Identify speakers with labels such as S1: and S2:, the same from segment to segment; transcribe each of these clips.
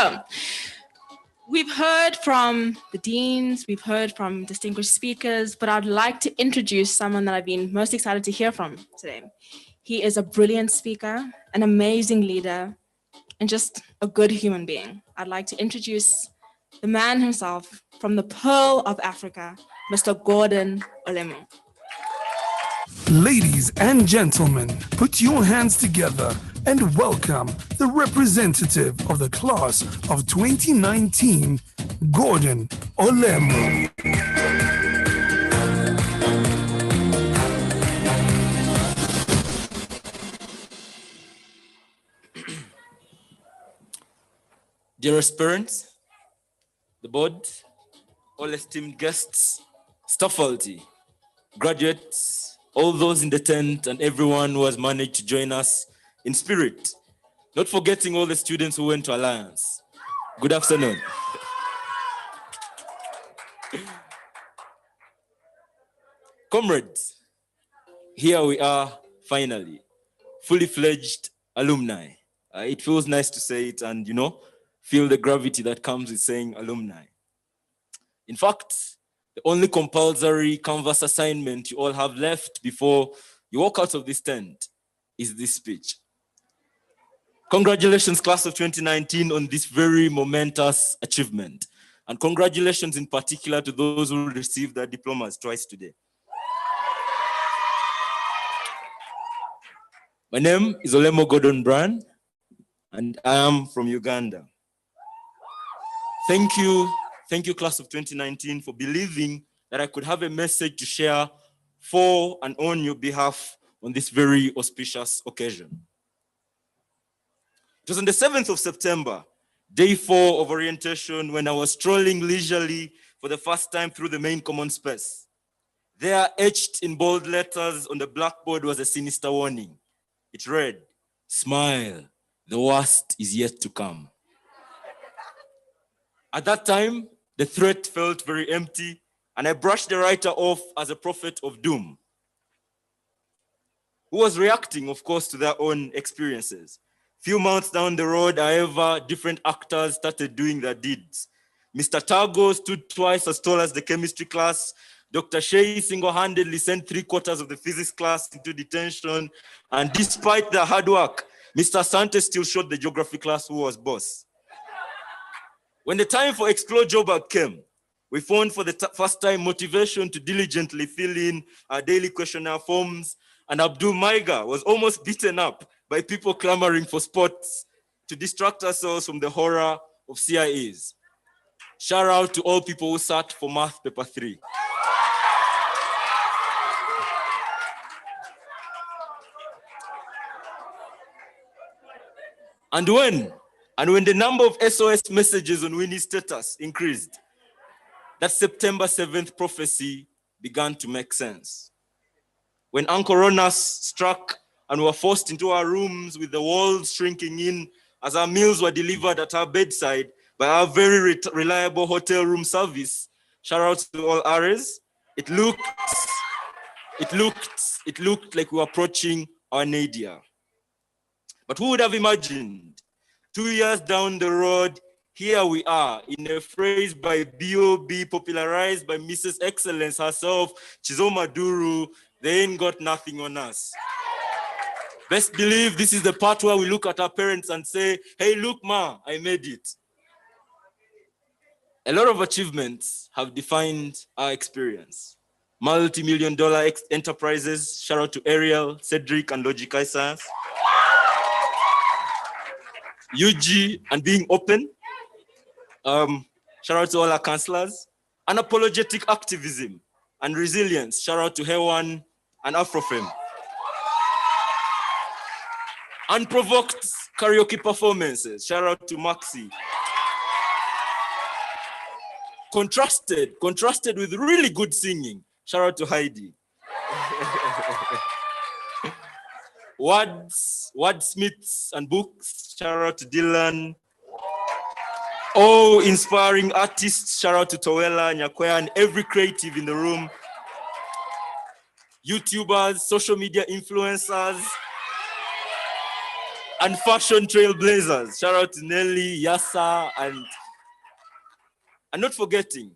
S1: So, we've heard from the deans, we've heard from distinguished speakers, but I'd like to introduce someone that I've been most excited to hear from today. He is a brilliant speaker, an amazing leader, and just a good human being. I'd like to introduce the man himself from the Pearl of Africa, Mr. Gordon Olemo.
S2: Ladies and gentlemen, put your hands together and welcome the representative of the class of 2019, Gordon Olemo.
S3: Dearest parents, the board, all esteemed guests, staff faculty, graduates, all those in the tent, and everyone who has managed to join us in spirit, not forgetting all the students who went to Alliance. Good afternoon. Comrades, here we are finally, fully fledged alumni. It feels nice to say it and, feel the gravity that comes with saying alumni. In fact, the only compulsory Canvas assignment you all have left before you walk out of this tent is this speech. Congratulations, class of 2019, on this very momentous achievement. And congratulations in particular to those who received their diplomas twice today. My name is Olemo Gordon Brand, and I am from Uganda. Thank you, class of 2019, for believing that I could have a message to share for and on your behalf on this very auspicious occasion. It was on the 7th of September, day 4 of orientation, when I was strolling leisurely for the first time through the main common space. There, etched in bold letters on the blackboard, was a sinister warning. It read, "Smile, the worst is yet to come." At that time, the threat felt very empty, and I brushed the writer off as a prophet of doom, who was reacting, of course, to their own experiences. Few months down the road, however, different actors started doing their deeds. Mr. Tago stood twice as tall as the chemistry class. Dr. Shea single-handedly sent 3/4 of the physics class into detention. And despite their hard work, Mr. Asante still showed the geography class who was boss. When the time for Explore Joburg came, we found for the first time motivation to diligently fill in our daily questionnaire forms, and Abdul Maiga was almost beaten up by people clamoring for spots to distract ourselves from the horror of CIEs. Shout out to all people who sat for Math Paper 3. And when the number of SOS messages on Winnie's status increased, that September 7th prophecy began to make sense. When Uncle Ronas struck and we were forced into our rooms with the walls shrinking in as our meals were delivered at our bedside by our very reliable hotel room service, shout out to all Ares, it looked like we were approaching our nadir. But who would have imagined 2 years down the road, here we are, in a phrase by B.O.B. popularized by Mrs. Excellence herself, Chizoma Duru, they ain't got nothing on us. Best believe this is the part where we look at our parents and say, "Hey, look, ma, I made it." A lot of achievements have defined our experience. Multi-million-dollar enterprises, shout out to Ariel, Cedric, and Logic Science. UG and being open. Shout out to all our counselors. Unapologetic activism and resilience. Shout out to Hewan and Afrofem. Unprovoked karaoke performances. Shout out to Maxi. Contrasted with really good singing. Shout out to Heidi. Wordsmiths and books. Shout out to Dylan. Oh, inspiring artists. Shout out to Towela, Nyakwea, and every creative in the room. YouTubers, social media influencers. and fashion trailblazers. Shout out to Nelly, Yasa, and not forgetting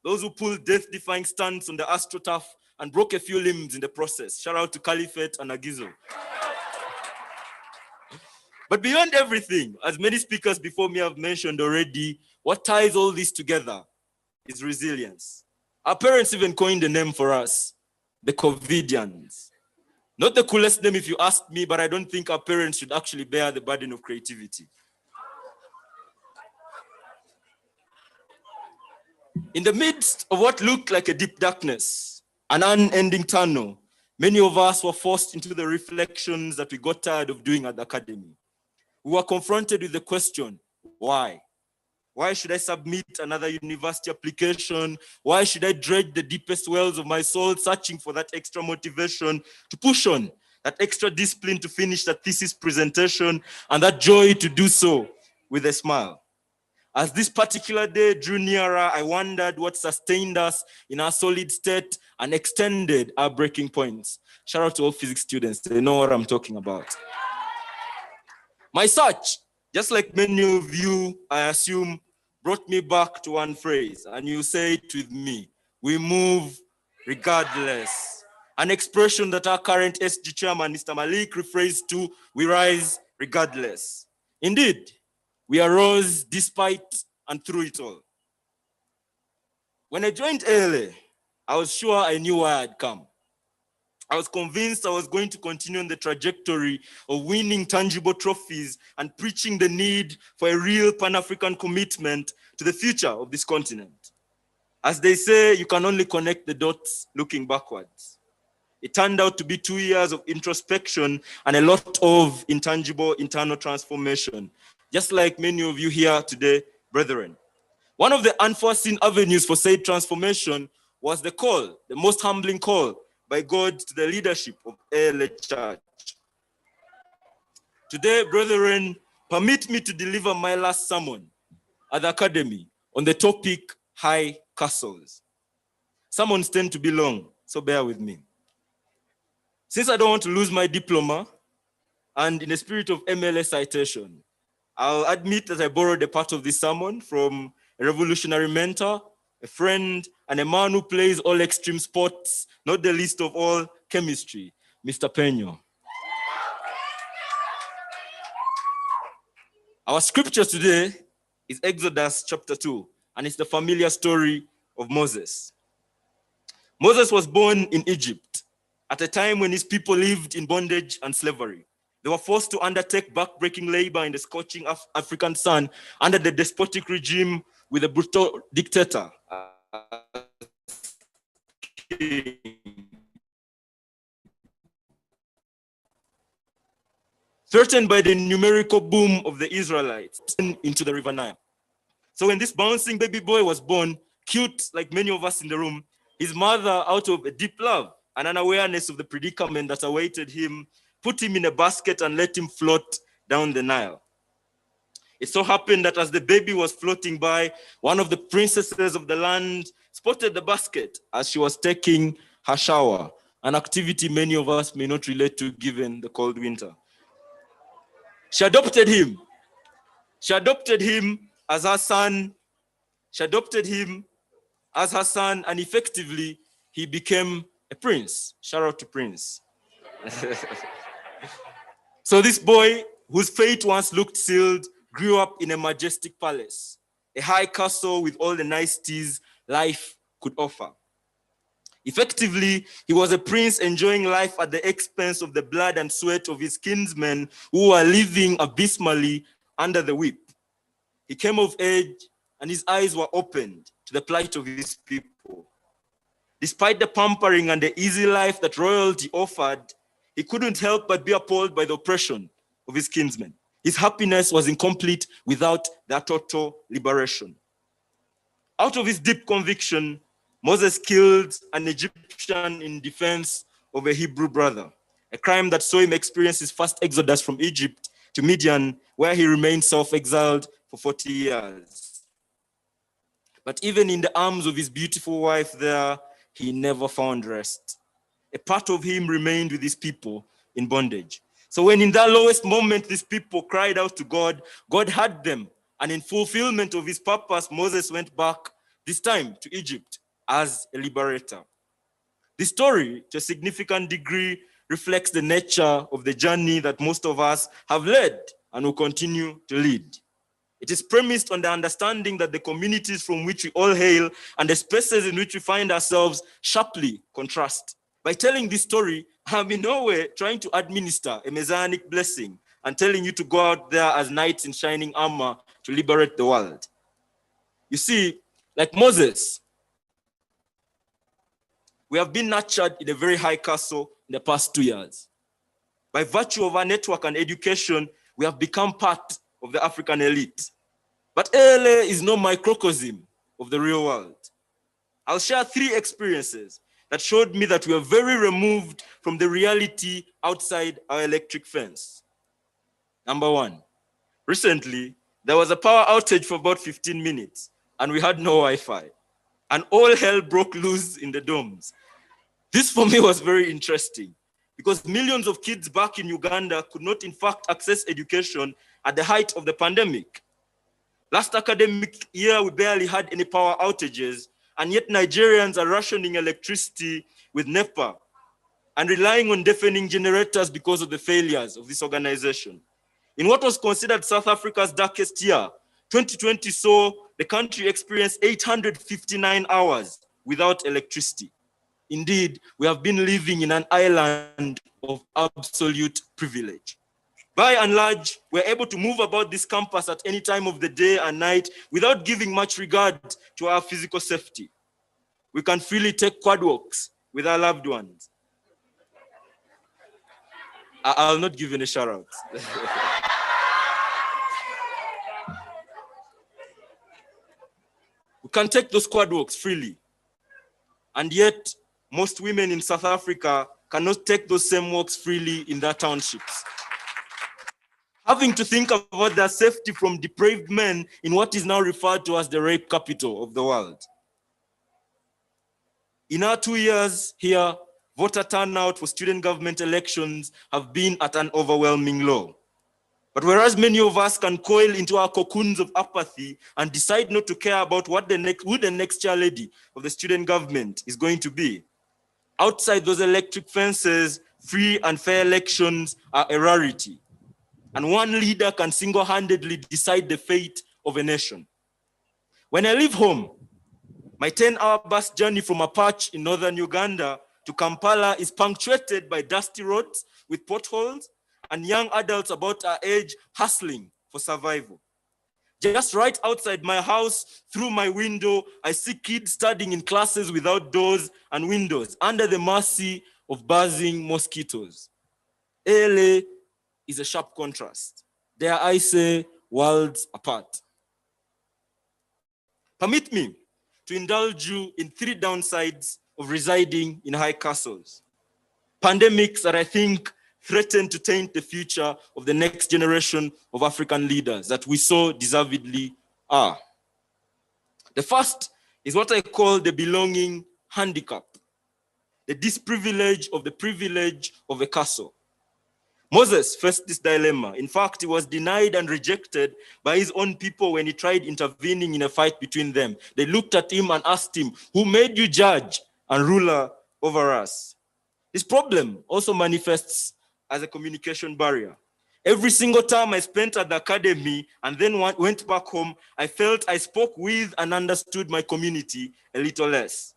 S3: those who pulled death-defying stunts on the AstroTurf and broke a few limbs in the process. Shout out to Caliphate and Agizo. But beyond everything, as many speakers before me have mentioned already, what ties all this together is resilience. Our parents even coined a name for us, the COVIDians. Not the coolest name if you ask me, but I don't think our parents should actually bear the burden of creativity. In the midst of what looked like a deep darkness, an unending tunnel, many of us were forced into the reflections that we got tired of doing at the academy. We were confronted with the question, why? Why should I submit another university application? Why should I dredge the deepest wells of my soul, searching for that extra motivation to push on, that extra discipline to finish that thesis presentation, and that joy to do so with a smile? As this particular day drew nearer, I wondered what sustained us in our solid state and extended our breaking points. Shout out to all physics students, they know what I'm talking about. My search, just like many of you, I assume, brought me back to one phrase, and you say it with me: we move regardless. An expression that our current SG chairman, Mr. Malik, rephrased to: we rise regardless. Indeed, we arose despite and through it all. When I joined ALA, I was sure I knew why I'd come. I was convinced I was going to continue on the trajectory of winning tangible trophies and preaching the need for a real Pan-African commitment to the future of this continent. As they say, you can only connect the dots looking backwards. It turned out to be 2 years of introspection and a lot of intangible internal transformation, just like many of you here today, brethren. One of the unforeseen avenues for said transformation was the call, the most humbling call by God to the leadership of ALA Church. Today, brethren, permit me to deliver my last sermon at the academy on the topic high castles. Sermons tend to be long, so bear with me. Since I don't want to lose my diploma, and in the spirit of MLA citation, I'll admit that I borrowed a part of this sermon from a revolutionary mentor, a friend, and a man who plays all extreme sports, not the least of all, chemistry, Mr. Peño. Our scripture today is Exodus chapter 2, and it's the familiar story of Moses. Moses was born in Egypt at a time when his people lived in bondage and slavery. They were forced to undertake back-breaking labor in the scorching African sun under the despotic regime with a brutal dictator. Threatened by the numerical boom of the Israelites into the river Nile. So when this bouncing baby boy was born, cute like many of us in the room, his mother, out of a deep love and an awareness of the predicament that awaited him, put him in a basket and let him float down the Nile. It so happened that as the baby was floating by, one of the princesses of the land spotted the basket as she was taking her shower, an activity many of us may not relate to given the cold winter. She adopted him. She adopted him as her son. She adopted him as her son, and effectively, he became a prince. Shout out to Prince. So this boy, whose fate once looked sealed, grew up in a majestic palace, a high castle with all the niceties life could offer. Effectively, he was a prince enjoying life at the expense of the blood and sweat of his kinsmen who were living abysmally under the whip. He came of age and his eyes were opened to the plight of his people. Despite the pampering and the easy life that royalty offered, he couldn't help but be appalled by the oppression of his kinsmen. His happiness was incomplete without their total liberation. Out of his deep conviction, Moses killed an Egyptian in defense of a Hebrew brother, a crime that saw him experience his first exodus from Egypt to Midian, where he remained self-exiled for 40 years. But even in the arms of his beautiful wife there, he never found rest. A part of him remained with his people in bondage. So when in that lowest moment, these people cried out to God, God heard them. And in fulfillment of his purpose, Moses went back, this time to Egypt, as a liberator. The story, to a significant degree, reflects the nature of the journey that most of us have led and will continue to lead. It is premised on the understanding that the communities from which we all hail and the spaces in which we find ourselves sharply contrast. By telling this story, I'm in no way trying to administer a messianic blessing and telling you to go out there as knights in shining armor to liberate the world. You see, like Moses, we have been nurtured in a very high castle in the past 2 years. By virtue of our network and education, we have become part of the African elite. But ALA is no microcosm of the real world. I'll share 3 experiences that showed me that we are very removed from the reality outside our electric fence. Number 1, recently, there was a power outage for about 15 minutes and we had no Wi-Fi. And all hell broke loose in the domes. This for me was very interesting because millions of kids back in Uganda could not in fact access education at the height of the pandemic. Last academic year, we barely had any power outages, and yet Nigerians are rationing electricity with NEPA and relying on deafening generators because of the failures of this organization. In what was considered South Africa's darkest year, 2020 saw the country experience 859 hours without electricity. Indeed, we have been living in an island of absolute privilege. By and large, we're able to move about this campus at any time of the day and night without giving much regard to our physical safety. We can freely take quad walks with our loved ones. I'll not give any shout outs. We can take those quad walks freely. And yet, most women in South Africa cannot take those same walks freely in their townships. Having to think about their safety from depraved men in what is now referred to as the rape capital of the world. In our 2 years here, voter turnout for student government elections have been at an overwhelming low. But whereas many of us can coil into our cocoons of apathy and decide not to care about who the next chair lady of the student government is going to be, outside those electric fences, free and fair elections are a rarity. And one leader can single-handedly decide the fate of a nation. When I leave home, my 10-hour bus journey from a patch in northern Uganda to Kampala is punctuated by dusty roads with potholes and young adults about our age hustling for survival. Just right outside my house, through my window, I see kids studying in classes without doors and windows under the mercy of buzzing mosquitoes. ALA is a sharp contrast. Dare I say, worlds apart. Permit me to indulge you in 3 downsides of residing in high castles. Pandemics that I think threaten to taint the future of the next generation of African leaders that we so deservedly are. The first is what I call the belonging handicap, the disprivilege of the privilege of a castle. Moses faced this dilemma. In fact, he was denied and rejected by his own people when he tried intervening in a fight between them. They looked at him and asked him, "Who made you judge and ruler over us?" This problem also manifests as a communication barrier. Every single time I spent at the academy and then went back home, I felt I spoke with and understood my community a little less.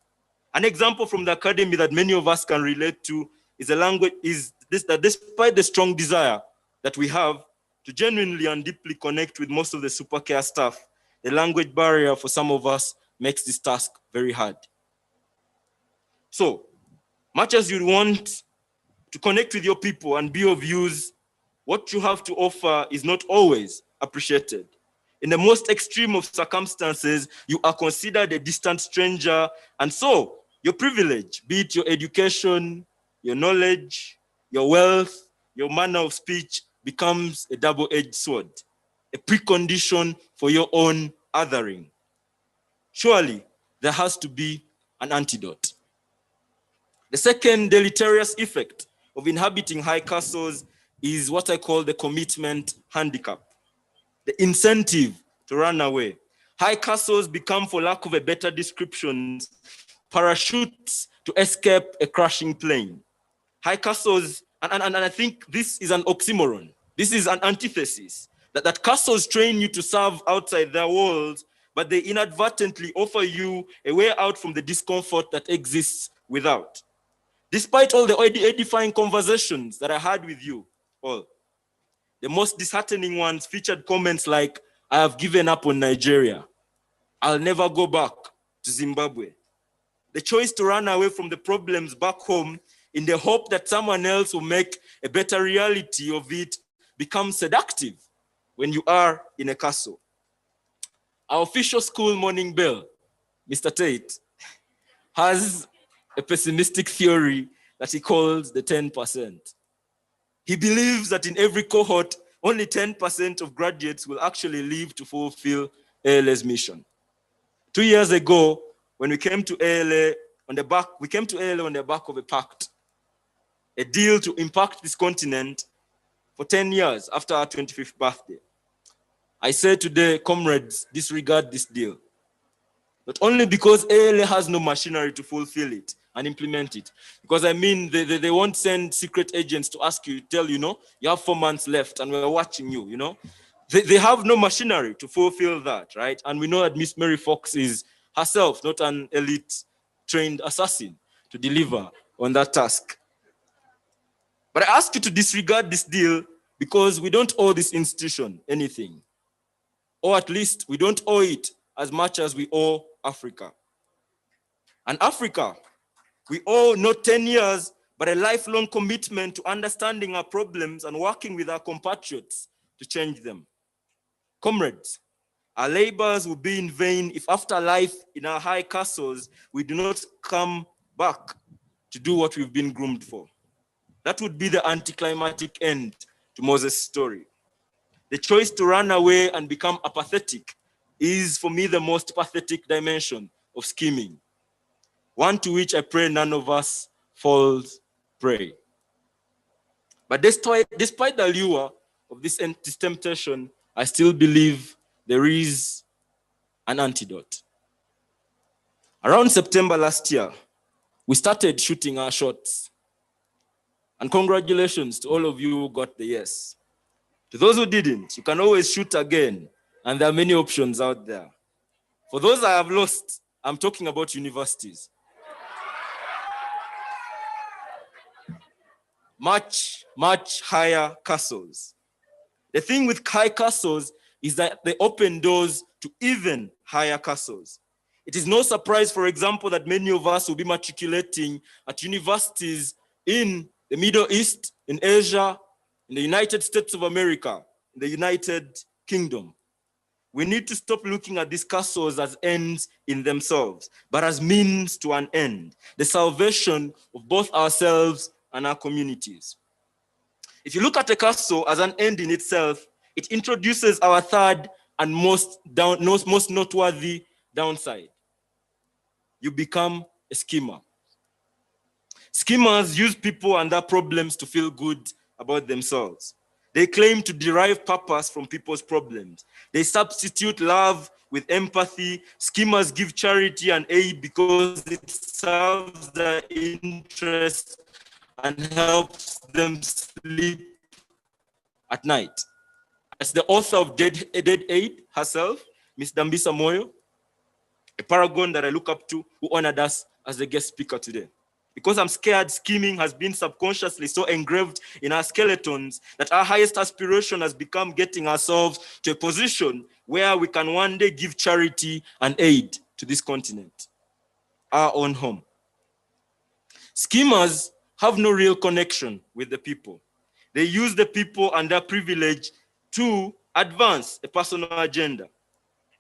S3: An example from the academy that many of us can relate to is that despite the strong desire that we have to genuinely and deeply connect with most of the Supercare staff, the language barrier for some of us makes this task very hard. So, much as you want to connect with your people and be of use, what you have to offer is not always appreciated. In the most extreme of circumstances, you are considered a distant stranger, and so your privilege, be it your education, your knowledge, your wealth, your manner of speech, becomes a double-edged sword, a precondition for your own othering. Surely, there has to be an antidote. The second deleterious effect of inhabiting high castles is what I call the commitment handicap, the incentive to run away. High castles become, for lack of a better description, parachutes to escape a crashing plane. High castles, and I think this is an oxymoron. This is an antithesis, that castles train you to serve outside their walls, but they inadvertently offer you a way out from the discomfort that exists without. Despite all the edifying conversations that I had with you all, the most disheartening ones featured comments like, "I have given up on Nigeria. I'll never go back to Zimbabwe." The choice to run away from the problems back home in the hope that someone else will make a better reality of it becomes seductive when you are in a castle. Our official school morning bell, Mr. Tate, has a pessimistic theory that he calls the 10%. He believes that in every cohort, only 10% of graduates will actually live to fulfill ALA's mission. 2 years ago, when we came to ALA on the back of a pact, a deal to impact this continent for 10 years after our 25th birthday. I say today, comrades, disregard this deal. Not only because ALA has no machinery to fulfill it and implement it, because I mean, they won't send secret agents to ask you, tell you, you have 4 months left and we're watching you, They have no machinery to fulfill that, right? And we know that Miss Mary Fox is herself not an elite trained assassin to deliver on that task. But I ask you to disregard this deal because we don't owe this institution anything. Or at least we don't owe it as much as we owe Africa. And Africa, we owe not 10 years, but a lifelong commitment to understanding our problems and working with our compatriots to change them. Comrades, our labors will be in vain if after life in our high castles, we do not come back to do what we've been groomed for. That would be the anticlimactic end to Moses' story. The choice to run away and become apathetic is, for me, the most pathetic dimension of scheming. One to which I pray none of us falls prey. But despite the allure of this temptation, I still believe there is an antidote. Around September last year, we started shooting our shots. And congratulations to all of you who got the yes. To those who didn't, you can always shoot again, and there are many options out there. For those I have lost, I'm talking about universities. Much, much higher castles. The thing with high castles is that they open doors to even higher castles. It is no surprise, for example, that many of us will be matriculating at universities in the Middle East, in Asia, in the United States of America, in the United Kingdom. We need to stop looking at these castles as ends in themselves, but as means to an end, the salvation of both ourselves and our communities. If you look at a castle as an end in itself, it introduces our third and most noteworthy downside. You become a schemer. Schemers use people and their problems to feel good about themselves. They claim to derive purpose from people's problems. They substitute love with empathy. Schemers give charity and aid because it serves their interests and helps them sleep at night. As the author of Dead Aid herself, Ms. Dambisa Moyo, a paragon that I look up to, who honored us as the guest speaker today. Because I'm scared, scheming has been subconsciously so engraved in our skeletons that our highest aspiration has become getting ourselves to a position where we can one day give charity and aid to this continent, our own home. Schemers have no real connection with the people. They use the people and their privilege to advance a personal agenda,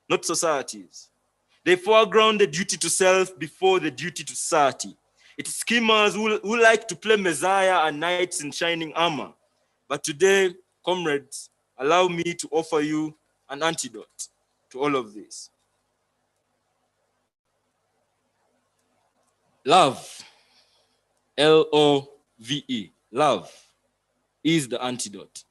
S3: not society's. They foreground the duty to self before the duty to society. It's schemers who like to play Messiah and knights in shining armor. But today, comrades, allow me to offer you an antidote to all of this. Love, Love, love, is the antidote.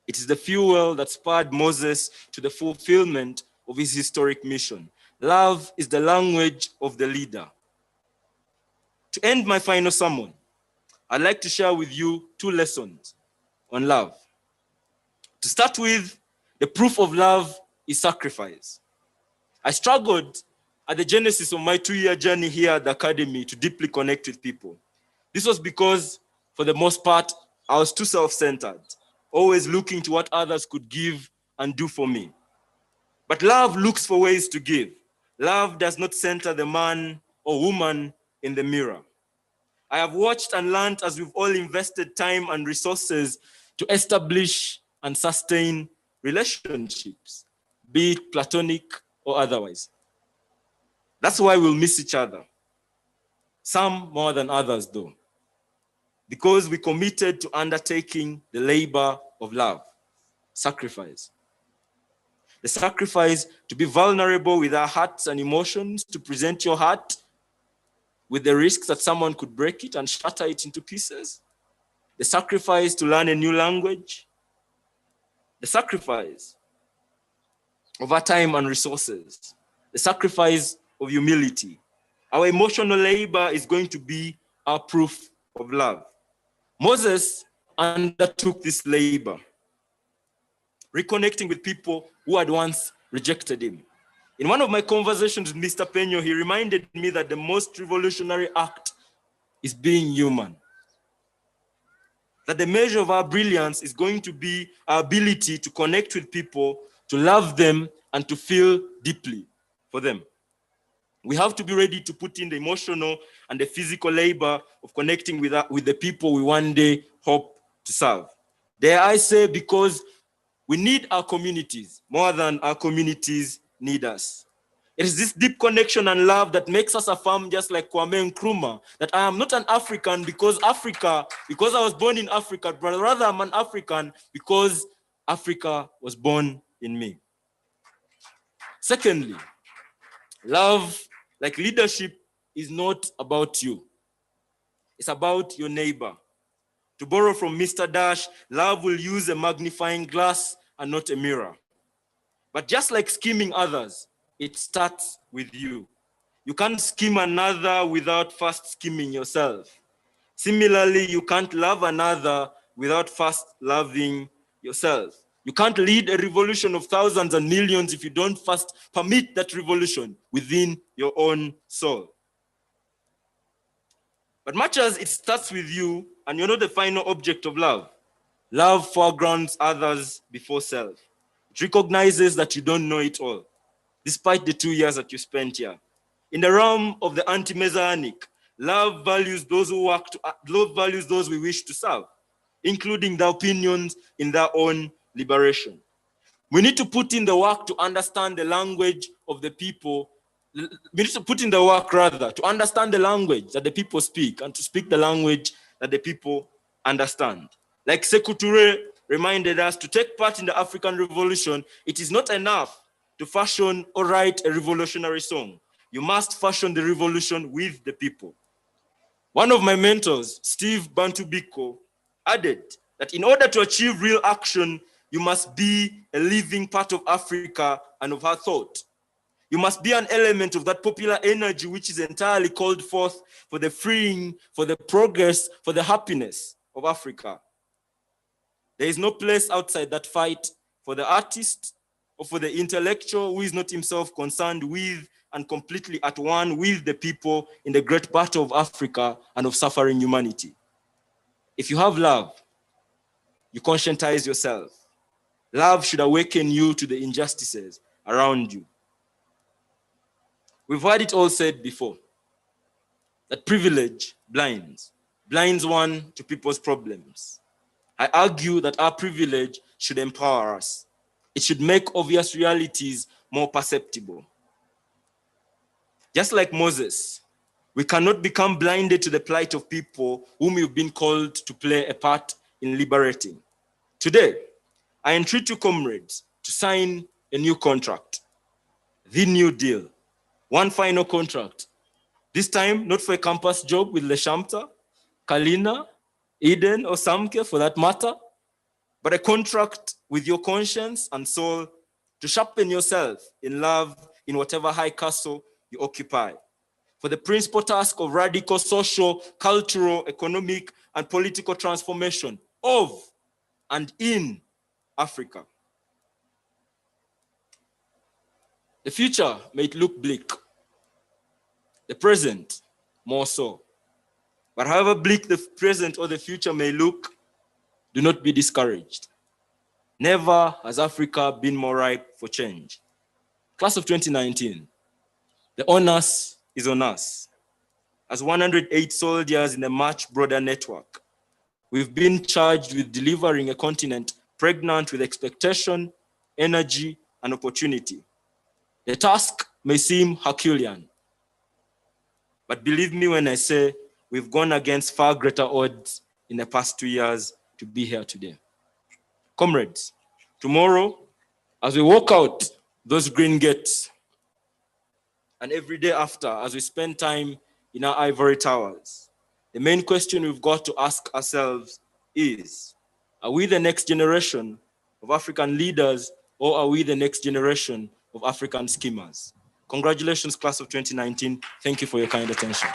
S3: It is the fuel that spurred Moses to the fulfillment of his historic mission. Love is the language of the leader. To end my final sermon, I'd like to share with you 2 lessons on love. To start with, the proof of love is sacrifice. I struggled at the genesis of my 2-year journey here at the academy to deeply connect with people. This was because, for the most part, I was too self-centered, always looking to what others could give and do for me. But love looks for ways to give. Love does not center the man or woman in the mirror. I have watched and learned as we've all invested time and resources to establish and sustain relationships, be it platonic or otherwise. That's why we'll miss each other. Some more than others, though, because we committed to undertaking the labor of love, sacrifice. The sacrifice to be vulnerable with our hearts and emotions, to present your heart with the risks that someone could break it and shatter it into pieces. The sacrifice to learn a new language. The sacrifice of our time and resources. The sacrifice of humility. Our emotional labor is going to be our proof of love. Moses undertook this labor, reconnecting with people who had once rejected him. In one of my conversations with Mr. Peño, he reminded me that the most revolutionary act is being human. That the measure of our brilliance is going to be our ability to connect with people, to love them, and to feel deeply for them. We have to be ready to put in the emotional and the physical labor of connecting with the people we one day hope to serve. Dare I say, because we need our communities more than our communities need us. It is this deep connection and love that makes us affirm, just like Kwame Nkrumah, that I am not an African because I was born in Africa, but rather I'm an African because Africa was born in me. Secondly, love, like leadership, is not about you. It's about your neighbor. To borrow from Mr. Dash, love will use a magnifying glass and not a mirror. But just like scheming others, it starts with you. You can't scheme another without first scheming yourself. Similarly, you can't love another without first loving yourself. You can't lead a revolution of thousands and millions if you don't first permit that revolution within your own soul. But much as it starts with you, and you're not the final object of love, love foregrounds others before self. It recognizes that you don't know it all, despite the 2 years that you spent here. In the realm of the anti-messianic, love values those we wish to serve, including their opinions in their own liberation. We need to put in the work to understand the language of the people. We need to put in the work, rather, to understand the language that the people speak and to speak the language that the people understand. Like Sekou Touré reminded us, to take part in the African Revolution, it is not enough to fashion or write a revolutionary song. You must fashion the revolution with the people. One of my mentors, Steve Bantu Biko, added that in order to achieve real action, you must be a living part of Africa and of her thought. You must be an element of that popular energy which is entirely called forth for the freeing, for the progress, for the happiness of Africa. There is no place outside that fight for the artist or for the intellectual who is not himself concerned with and completely at one with the people in the great battle of Africa and of suffering humanity. If you have love, you conscientize yourself. Love should awaken you to the injustices around you. We've heard it all said before, that privilege blinds one to people's problems. I argue that our privilege should empower us. It should make obvious realities more perceptible. Just like Moses, we cannot become blinded to the plight of people whom we've been called to play a part in liberating. Today, I entreat you, comrades, to sign a new contract, the New Deal. One final contract, this time not for a campus job with Leshamta, Kalina, Eden or Samke for that matter, but a contract with your conscience and soul to sharpen yourself in love in whatever high castle you occupy. For the principal task of radical social, cultural, economic, and political transformation of and in Africa. The future may look bleak, the present more so. But however bleak the present or the future may look, do not be discouraged. Never has Africa been more ripe for change. Class of 2019, the onus is on us. As 108 soldiers in a much broader network, we've been charged with delivering a continent pregnant with expectation, energy, and opportunity. The task may seem Herculean, but believe me when I say we've gone against far greater odds in the past 2 years to be here today. Comrades, tomorrow, as we walk out those green gates, and every day after, as we spend time in our ivory towers, the main question we've got to ask ourselves is, are we the next generation of African leaders, or are we the next generation of African schemers? Congratulations, class of 2019. Thank you for your kind attention.